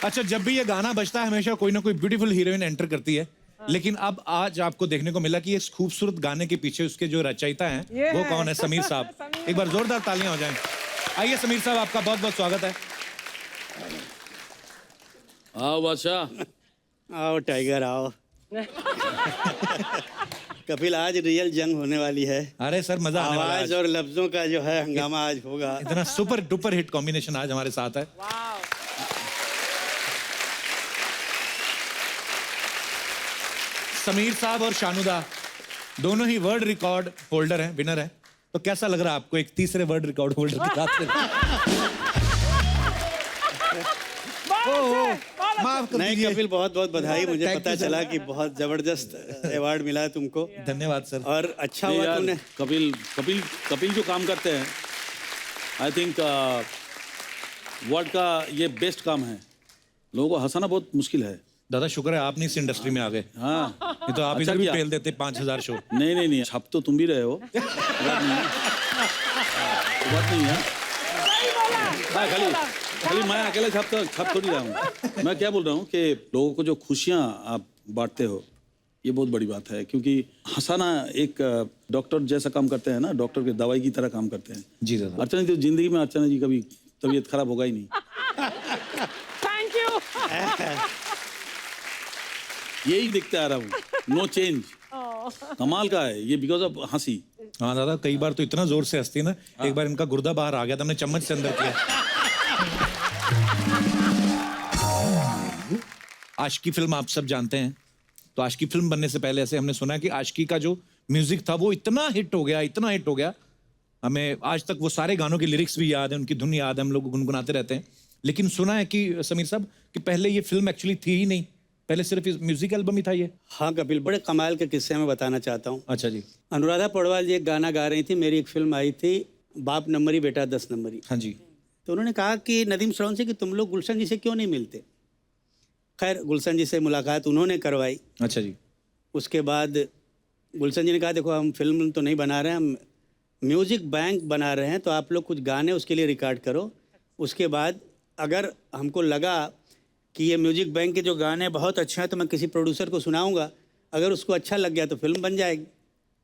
अच्छा, जब भी ये गाना बजता है हमेशा कोई ना कोई ब्यूटीफुल हीरोइन एंटर करती है, लेकिन अब आज आपको देखने को मिला कि इस खूबसूरत गाने के पीछे उसके जो रचयिता हैं वो कौन है? समीर साहब। एक बार जोरदार तालियां हो जाएं। आइए समीर साहब, आपका बहुत बहुत स्वागत है। आओ बादशाह। आओ टाइगर आओ। कपिल, आज रियल जंग होने वाली है। अरे सर, मजा आने वाला है आवाज और लफ्जों का जो है हंगामा आज होगा। इतना सुपर डुपर हिट कॉम्बिनेशन आज हमारे साथ है। समीर साहब और शानुदा दोनों ही वर्ल्ड रिकॉर्ड होल्डर हैं, विनर हैं। तो कैसा लग रहा है आपको एक तीसरे वर्ल्ड रिकॉर्ड होल्डर के साथ? माफ कर नहीं दीजिए। कपिल, बहुत बहुत बधाई। मुझे Thank पता you, sir. चला कि बहुत जबरदस्त अवार्ड मिला है तुमको। धन्यवाद सर। और अच्छा नहीं हुआ यार, तुमने। कपिल कपिल कपिल जो काम करते हैं, आई थिंक वर्ल्ड का ये बेस्ट काम है। लोगों को हंसाना बहुत मुश्किल है। दादा शुक्र है आप नहीं इस इंडस्ट्री में आ गए, हाँ, नहीं तो आप अच्छा इधर भी किया। पेल देते 5000 शो। नहीं, छप तो तुम भी रहे हो, बात नहीं है। बात नहीं है। हाँ, खाली मैं अकेले छप थोड़ी रहा हूँ। मैं क्या बोल रहा हूँ कि लोगों को जो खुशियाँ आप बांटते हो, ये बहुत बड़ी बात है। क्योंकि हंसाना एक डॉक्टर जैसा काम करते हैं ना, डॉक्टर के दवाई की तरह काम करते हैं। जी दादा। अर्चना जी तो जिंदगी में अर्चना जी कभी तबीयत खराब होगा ही नहीं। Thank you. यही देखते आ रहा हूँ, नो चेंज। कमाल का है ये, बिकॉज ऑफ हंसी। हाँ दादा, कई बार तो इतना जोर से हंसती है ना, एक बार इनका गुर्दा बाहर आ गया था, हमने चम्मच से अंदर किया। आशिकी फिल्म आप सब जानते हैं, तो आशिकी फिल्म बनने से पहले ऐसे हमने सुना है कि आशिकी का जो म्यूजिक था वो इतना हिट हो गया, हमें आज तक वो सारे गानों के लिरिक्स भी याद है, उनकी धुन याद है, हम लोग गुनगुनाते रहते हैं। लेकिन सुना है कि समीर साहब कि पहले ये फिल्म एक्चुअली थी ही नहीं, पहले सिर्फ म्यूजिक एल्बम ही था ये। हाँ कपिल, बड़े कमाल के किस्से मैं बताना चाहता हूँ। अच्छा जी। अनुराधा पौडवाल जी एक गाना गा रही थी, मेरी एक फिल्म आई थी बाप नंबरी बेटा 10 नंबरी। हाँ जी। तो उन्होंने कहा कि नदीम श्रवण से कि तुम लोग गुलशन जी से क्यों नहीं मिलते। खैर गुलशन जी से मुलाकात उन्होंने करवाई। अच्छा जी। उसके बाद गुलशन जी ने कहा देखो हम फिल्म तो नहीं बना रहे हैं, हम म्यूज़िक बैंक बना रहे हैं, तो आप लोग कुछ गाने उसके लिए रिकॉर्ड करो। उसके बाद अगर हमको लगा कि ये म्यूज़िक बैंक के जो गाने बहुत अच्छे हैं तो मैं किसी प्रोड्यूसर को सुनाऊंगा, अगर उसको अच्छा लग गया तो फिल्म बन जाएगी।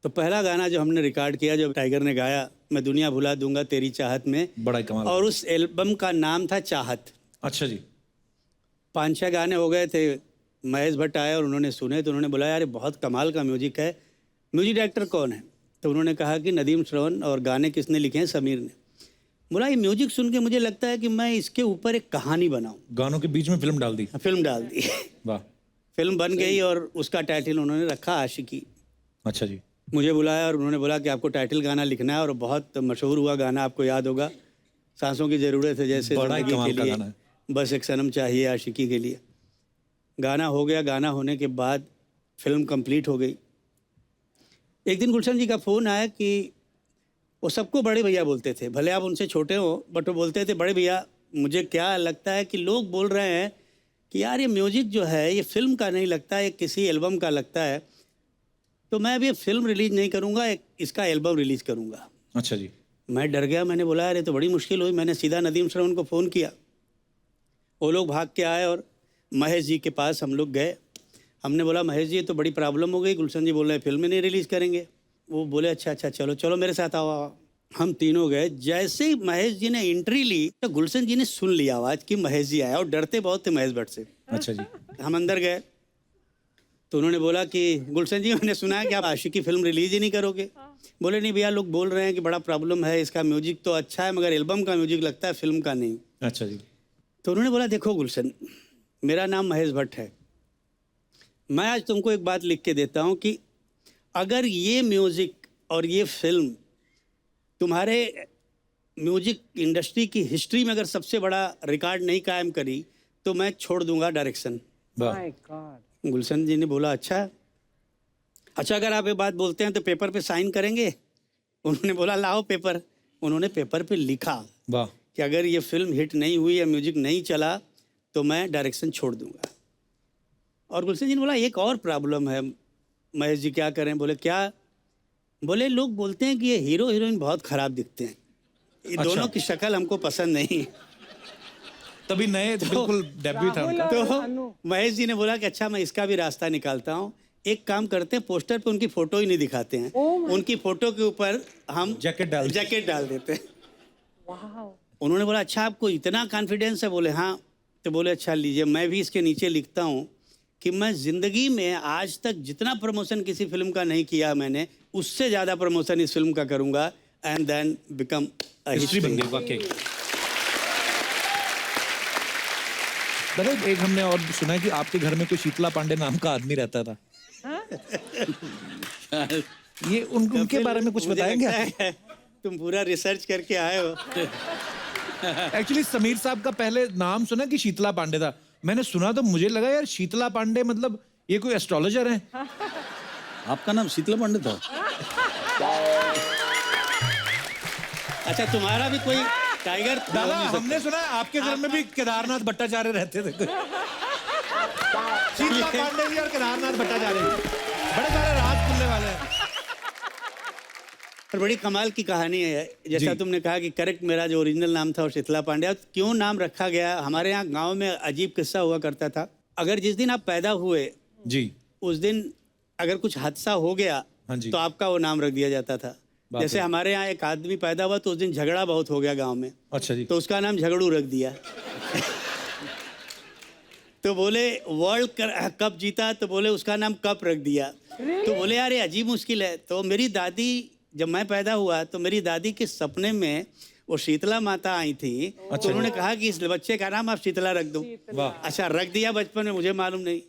तो पहला गाना जो हमने रिकॉर्ड किया, जो टाइगर ने गाया, मैं दुनिया भुला दूंगा तेरी चाहत में, बड़ा ही कमाल। और उस एल्बम का नाम था चाहत। अच्छा जी। 5-6 गाने हो गए थे। महेश भट्ट आए और उन्होंने सुने तो उन्होंने बोला यार ये बहुत कमाल का म्यूजिक है, म्यूजिक डायरेक्टर कौन है? तो उन्होंने कहा कि नदीम श्रवण, और गाने किसने लिखे हैं? समीर ने। बोला ये म्यूजिक सुन के मुझे लगता है कि मैं इसके ऊपर एक कहानी बनाऊं। गानों के बीच में फिल्म डाल दी। फिल्म डाल दी। वाह। फिल्म बन गई और उसका टाइटल उन्होंने रखा आशिकी। अच्छा जी। मुझे बुलाया और उन्होंने बोला कि आपको टाइटल गाना लिखना है, और बहुत मशहूर हुआ गाना, आपको याद होगा, सांसों की ज़रूरत है जैसे बड़ा ही ज़िंदगी कमाल के का लिए, गाना है। बस एक सनम चाहिए आशिकी के लिए। गाना हो गया। गाना होने के बाद फिल्म कंप्लीट हो गई। एक दिन गुलशन जी का फ़ोन आया कि वो सबको बड़े भैया बोलते थे, भले आप उनसे छोटे हो, बट वो बोलते थे बड़े भैया। मुझे क्या लगता है कि लोग बोल रहे हैं कि यार ये म्यूज़िक जो है ये फिल्म का नहीं लगता, ये किसी एल्बम का लगता है, तो मैं अभी फिल्म रिलीज़ नहीं करूँगा, इसका एल्बम रिलीज़ करूँगा। अच्छा जी। मैं डर गया। मैंने बोला यार ये तो बड़ी मुश्किल हुई। मैंने सीधा नदीम श्रवण को फ़ोन किया। वो लोग भाग के आए और महेश जी के पास हम लोग गए। हमने बोला महेश जी ये तो बड़ी प्रॉब्लम हो गई, गुलशन जी बोल रहे हैं फिल्म नहीं रिलीज़ करेंगे। वो बोले अच्छा चलो मेरे साथ आओ। हम तीनों गए। जैसे ही महेश जी ने एंट्री ली तो गुलशन जी ने सुन लिया आवाज़ कि महेश जी आया, और डरते बहुत थे महेश भट्ट से। अच्छा जी। हम अंदर गए तो उन्होंने बोला कि गुलशन जी मैंने सुना है कि आप आशिकी फिल्म रिलीज़ ही नहीं करोगे। बोले नहीं भैया, लोग बोल रहे हैं कि बड़ा प्रॉब्लम है, इसका म्यूजिक तो अच्छा है मगर एल्बम का म्यूजिक लगता है, फिल्म का नहीं। अच्छा जी। तो उन्होंने बोला देखो गुलशन, मेरा नाम महेश भट्ट है, मैं आज तुमको एक बात लिख के देता हूँ कि अगर ये म्यूज़िक और ये फिल्म तुम्हारे म्यूजिक इंडस्ट्री की हिस्ट्री में अगर सबसे बड़ा रिकॉर्ड नहीं कायम करी तो मैं छोड़ दूंगा डायरेक्शन। वाह। My God. गुलशन जी ने बोला अच्छा अगर आप ये बात बोलते हैं तो पेपर पे साइन करेंगे? उन्होंने बोला लाओ पेपर। उन्होंने पेपर पे लिखा वाह। कि अगर ये फिल्म हिट नहीं हुई या म्यूजिक नहीं चला तो मैं डायरेक्शन छोड़ दूंगा। और गुलशन जी ने बोला एक और प्रॉब्लम है महेश जी, क्या करें? बोले क्या? बोले लोग बोलते हैं कि ये हीरो हीरोइन बहुत ख़राब दिखते हैं, ये अच्छा। दोनों की शक्ल हमको पसंद नहीं। तभी नए बिल्कुल डेब्यू था उनका। तो महेश जी ने बोला कि अच्छा मैं इसका भी रास्ता निकालता हूँ, एक काम करते हैं, पोस्टर पे उनकी फोटो ही नहीं दिखाते हैं, उनकी फोटो के ऊपर हम जैकेट डाल देते हैं। उन्होंने बोला अच्छा आपको इतना कॉन्फिडेंस है? बोले हाँ। तो बोले अच्छा लीजिए, मैं भी इसके नीचे लिखता हूँ कि मैं जिंदगी में आज तक जितना प्रमोशन किसी फिल्म का नहीं किया मैंने, उससे ज़्यादा प्रमोशन इस फिल्म का करूँगा एंड देन बिकम हिस्ट्री बन गई वाकई। एक हमने और सुना है कि आपके घर में कोई शीतला पांडे नाम का आदमी रहता था। ये उनके बारे में कुछ बताएंगे? तुम पूरा रिसर्च करके आए हो। एक्चुअली समीर साहब का पहले नाम सुना कि शीतला पांडे था, मैंने सुना तो मुझे लगा यार शीतला पांडे मतलब ये कोई एस्ट्रोलॉजर है। आपका नाम शीतला पांडे था? अच्छा तुम्हारा भी कोई टाइगर? दादा हमने सुना है आपके घर में भी केदारनाथ भट्टाचार्य रहते थे। शीतला पांडे जी और केदारनाथ भट्टाचार्य बड़े सारे राज खुलने वाले हैं। और बड़ी कमाल की कहानी है, जैसा तुमने कहा कि करेक्ट मेरा जो ओरिजिनल नाम था वो शीतला पांडे। क्यों नाम रखा गया, हमारे यहाँ गांव में अजीब किस्सा हुआ करता था। अगर जिस दिन आप पैदा हुए जी उस दिन अगर कुछ हादसा हो गया तो आपका वो नाम रख दिया जाता था। जैसे हमारे यहाँ एक आदमी पैदा हुआ तो उस दिन झगड़ा बहुत हो गया गांव में। अच्छा जी। तो उसका नाम झगड़ू रख दिया। तो बोले वर्ल्ड कप जीता तो बोले उसका नाम कप रख दिया। तो बोले यार ये अजीब मुश्किल है। तो मेरी दादी, जब मैं पैदा हुआ तो मेरी दादी के सपने में वो शीतला माता आई थी। तो उन्होंने कहा कि इस बच्चे का नाम आप शीतला रख दो। अच्छा रख दिया बचपन में, मुझे मालूम नहीं।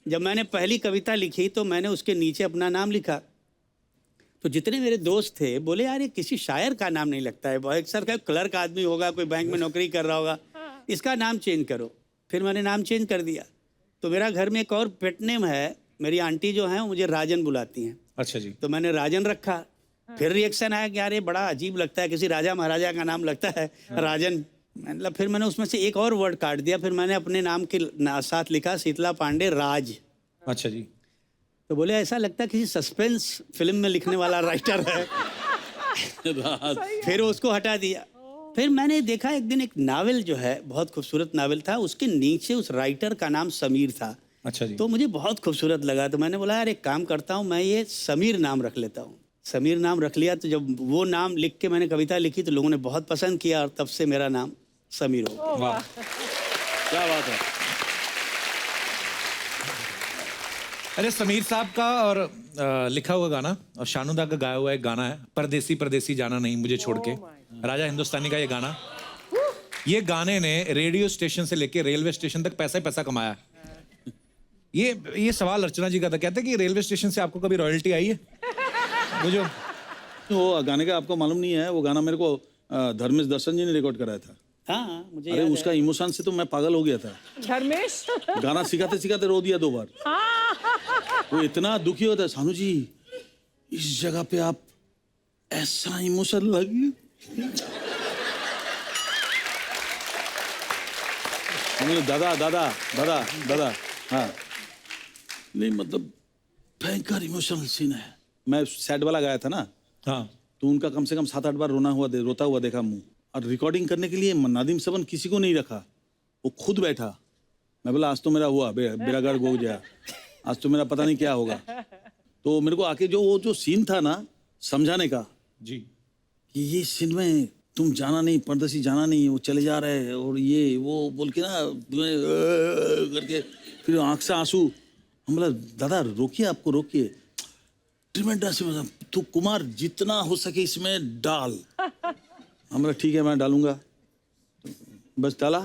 जब मैंने पहली कविता लिखी तो मैंने उसके नीचे अपना नाम लिखा। तो जितने मेरे दोस्त थे बोले यार ये किसी शायर का नाम नहीं लगता है, बहुत सर का क्लर्क आदमी होगा, कोई बैंक में नौकरी कर रहा होगा, इसका नाम चेंज करो। फिर मैंने नाम चेंज कर दिया। तो मेरा घर में एक और पेट नेम है, मेरी आंटी जो है मुझे राजन बुलाती हैं। अच्छा जी। तो मैंने राजन रखा। फिर रिएक्शन आया कि यार ये बड़ा अजीब लगता है, किसी राजा महाराजा का नाम लगता है राजन। मतलब फिर मैंने उसमें से एक और वर्ड काट दिया। फिर मैंने अपने नाम के साथ लिखा शीतला पांडे राज। अच्छा जी। तो बोले ऐसा लगता है किसी सस्पेंस फिल्म में लिखने वाला राइटर है। फिर उसको हटा दिया। फिर मैंने देखा एक दिन एक नावल जो है बहुत खूबसूरत नावल था, उसके नीचे उस राइटर का नाम समीर था। अच्छा जी। तो मुझे बहुत खूबसूरत लगा। तो मैंने बोला यार एक काम करता हूँ, मैं ये समीर नाम रख लेता हूँ। समीर नाम रख लिया। तो जब वो नाम लिख के मैंने कविता लिखी तो लोगों ने बहुत पसंद किया और तब से मेरा नाम समीर हो गया। वाह क्या बात है। अरे समीर साहब का और लिखा हुआ गाना और शानुदा का गाया हुआ एक गाना है, परदेसी परदेसी जाना नहीं मुझे छोड़ के, राजा हिंदुस्तानी का ये गाना। ये गाने ने रेडियो स्टेशन से लेके रेलवे स्टेशन तक पैसा ही पैसा कमाया। ये सवाल अर्चना जी का था, कहते कि रेलवे स्टेशन से आपको कभी रॉयल्टी आई है? मुझे वो गाने का आपको मालूम नहीं है, वो गाना मेरे को धर्मेश दर्शन जी ने रिकॉर्ड कराया था। हाँ मुझे अरे उसका इमोशन से तो मैं पागल हो गया था। धर्मेश गाना सिखाते सिखाते रो दिया 2 बार। वो इतना दुखी होता है, सानू जी इस जगह पे आप ऐसा इमोशन लगे। दादा दादा दादा दादा हाँ नहीं मतलब भयंकर इमोशनल सीन है। मैं सैड वाला गाया था ना। हाँ तो उनका कम से कम 7-8 बार रोता हुआ देखा मुंह। और रिकॉर्डिंग करने के लिए नादिम सबन किसी को नहीं रखा, वो खुद बैठा। मैं बोला आज तो मेरा हुआ बेरागढ़ गो गया, आज तो मेरा पता नहीं क्या होगा। तो मेरे को आके जो सीन था ना समझाने का जी, कि ये सीन में तुम जाना नहीं, परदेसी जाना नहीं, वो चले जा रहे हैं और ये वो बोल के ना करके फिर आंख से आंसू। हम बोला दादा रोकिए, आपको रोकिए। ट्रिमेंडस तो कुमार जितना हो सके इसमें डाल। हम बोला ठीक है मैं डालूंगा। बस डाला।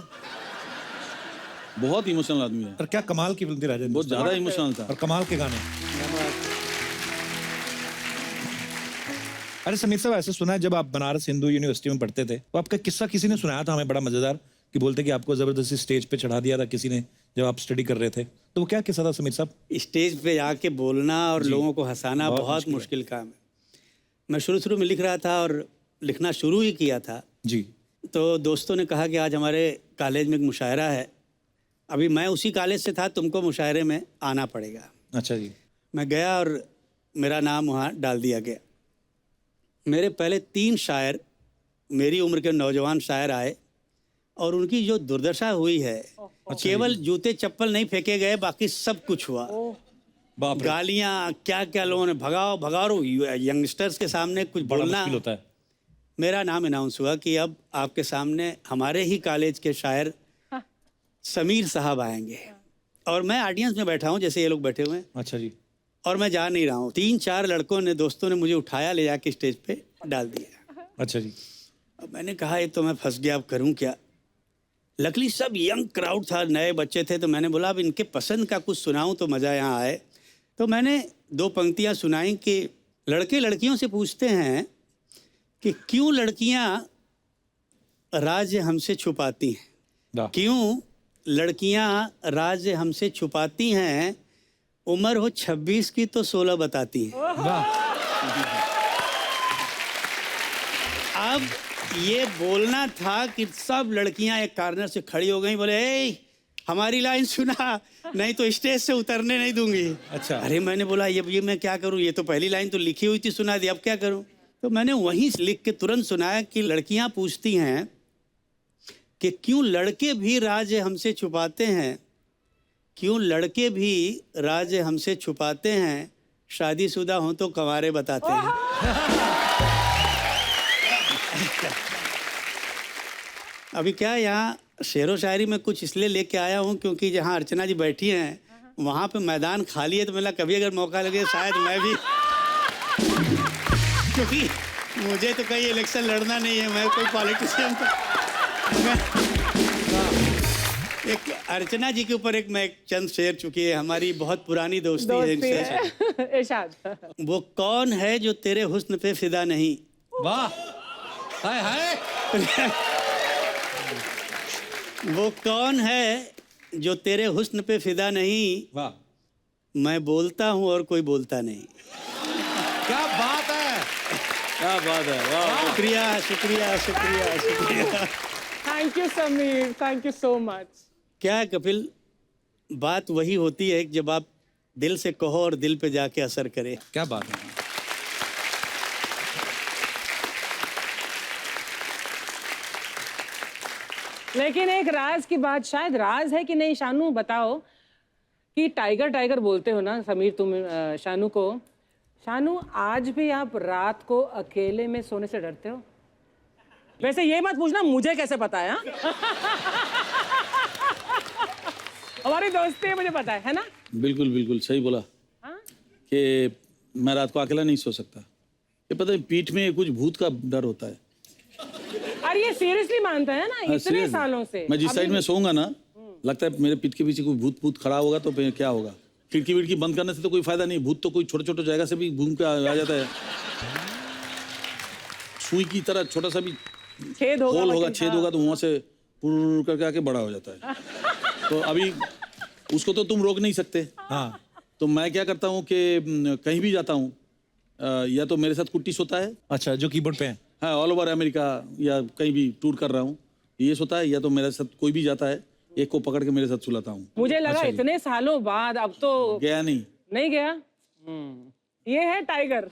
बहुत इमोशनल आदमी है। और क्या कमाल की फिल्म थी राजा, बहुत ज्यादा इमोशनल था और कमाल के गाने। अरे समीर साहब ऐसे सुना है जब आप बनारस हिंदू यूनिवर्सिटी में पढ़ते थे तो आपका किस्सा किसी ने सुनाया था हमें बड़ा मजेदार, कि बोलते कि आपको जबरदस्ती स्टेज पे चढ़ा दिया था किसी ने जब आप स्टडी कर रहे थे। तो वो क्या किस्सा था समीर साहब? स्टेज पे आके बोलना और लोगों को हंसाना बहुत मुश्किल काम है। मैं शुरू में लिख रहा था और लिखना शुरू ही किया था जी। तो दोस्तों ने कहा कि आज हमारे कॉलेज में एक मुशायरा है। अभी मैं उसी कॉलेज से था, तुमको मुशायरे में आना पड़ेगा। अच्छा जी। मैं गया और मेरा नाम वहाँ डाल दिया गया। मेरे पहले 3 शायर मेरी उम्र के नौजवान शायर आए और उनकी जो दुर्दशा हुई है, केवल जूते चप्पल नहीं फेंके गए, बाकी सब कुछ हुआ। बाप रे, गालियां क्या क्या लोगों ने, भगाओ भगाओ, यंगस्टर्स के सामने कुछ बड़ा बोलना। मुश्किल होता है। मेरा नाम अनाउंस हुआ कि अब आपके सामने हमारे ही कॉलेज के शायर समीर साहब आएंगे, और मैं ऑडियंस में बैठा हूँ जैसे ये लोग बैठे हुए हैं, अच्छा जी, और मैं जा नहीं रहा हूँ। 3-4 लड़कों ने, दोस्तों ने मुझे उठाया, ले जाके स्टेज पे डाल दिया। अच्छा जी, अब मैंने कहा ये तो मैं फंस गया, अब करूँ क्या। लकली सब यंग क्राउड था, नए बच्चे थे, तो मैंने बोला अब इनके पसंद का कुछ सुनाऊं तो मज़ा यहाँ आए। तो मैंने 2 पंक्तियाँ सुनाई कि लड़के लड़कियों से पूछते हैं कि क्यों लड़कियाँ राज हमसे छुपाती हैं, वाह, क्यों लड़कियाँ राज हमसे छुपाती हैं, उम्र हो 26 की तो 16 बताती हैं। वाह, अब ये बोलना था कि सब लड़कियां एक कॉर्नर से खड़ी हो गई, बोले ए हमारी लाइन सुना, नहीं तो स्टेज से उतरने नहीं दूंगी। अच्छा। अरे मैंने बोला ये मैं क्या करूं, ये तो पहली लाइन तो लिखी हुई थी, सुना दी, अब क्या करूं। तो मैंने वहीं लिख के तुरंत सुनाया कि लड़कियां पूछती हैं कि क्यों लड़के भी राज हमसे छुपाते हैं, क्यों लड़के भी राज हमसे छुपाते हैं, शादीशुदा हों तो कंवारे बताते हैं। अभी क्या यहाँ शेरो शायरी में कुछ इसलिए लेके आया हूँ क्योंकि जहाँ अर्चना जी बैठी हैं वहाँ पे मैदान खाली है, तो मेरा कभी अगर मौका लगे शायद मैं भी क्योंकि मुझे तो कहीं इलेक्शन लड़ना नहीं है, मैं कोई पॉलिटिशियन तो मैं एक अर्चना जी के ऊपर मैं एक चंद शेर, चुकी है हमारी बहुत पुरानी दोस्ती है इनसे। इरशाद। वो कौन है जो तेरे हुस्न पे फिदा नहीं, वाह, हाय हाय, वो कौन है जो तेरे हुस्न पे फिदा नहीं, वाह, मैं बोलता हूँ और कोई बोलता नहीं। क्या बात है, क्या बात है, वाह। शुक्रिया शुक्रिया शुक्रिया शुक्रिया। Thank you Sameer, thank you so much. क्या है कपिल, बात वही होती है कि जब आप दिल से कहो और दिल पे जाके असर करे। क्या बात है। लेकिन एक राज की बात, शायद राज है कि नहीं, शानू बताओ, कि टाइगर टाइगर बोलते हो ना समीर तुम शानू को, शानू आज भी आप रात को अकेले में सोने से डरते हो? वैसे ये मत पूछना मुझे कैसे पता है, हाँ? हमारी दोस्ती है, मुझे पता है ना? बिल्कुल बिल्कुल सही बोला हाँ? कि मैं रात को अकेला नहीं सो सकता। ये पता है पीठ में कुछ भूत का डर होता है। अरे ये सीरियसली मानता है ना हाँ, इतने seriously। सालों से। मैं जिस अभी साइड में सोऊंगा ना, लगता है मेरे पीठ के पीछे कोई भूत भूत खड़ा होगा तो फिर क्या होगा। खिड़की विड़की बंद करने से तो कोई फायदा नहीं, भूत तो कोई छोटे छोटे जगह से भी घूम के आ जाता है। सुई की तरह छोटा सा भी छेद होगा, होल होगा, लेकिन छेद हाँ। होगा तो वहां से पुर करके आके बड़ा हो जाता है। तो अभी उसको तो तुम रोक नहीं सकते। हाँ, तो मैं क्या करता हूँ कि कहीं भी जाता हूँ, या तो मेरे साथ कुट्टी सोता है, अच्छा, जो कीबोर्ड पे है। हाँ, ऑल ओवर अमेरिका या कहीं भी टूर कर रहा हूँ, ये सोता है, या तो मेरे साथ कोई भी जाता है, एक को पकड़ के मेरे साथ सुलाता हूँ। मुझे लगा इतने सालों बाद अब तो गया नहीं। नहीं गया। ये है टाइगर।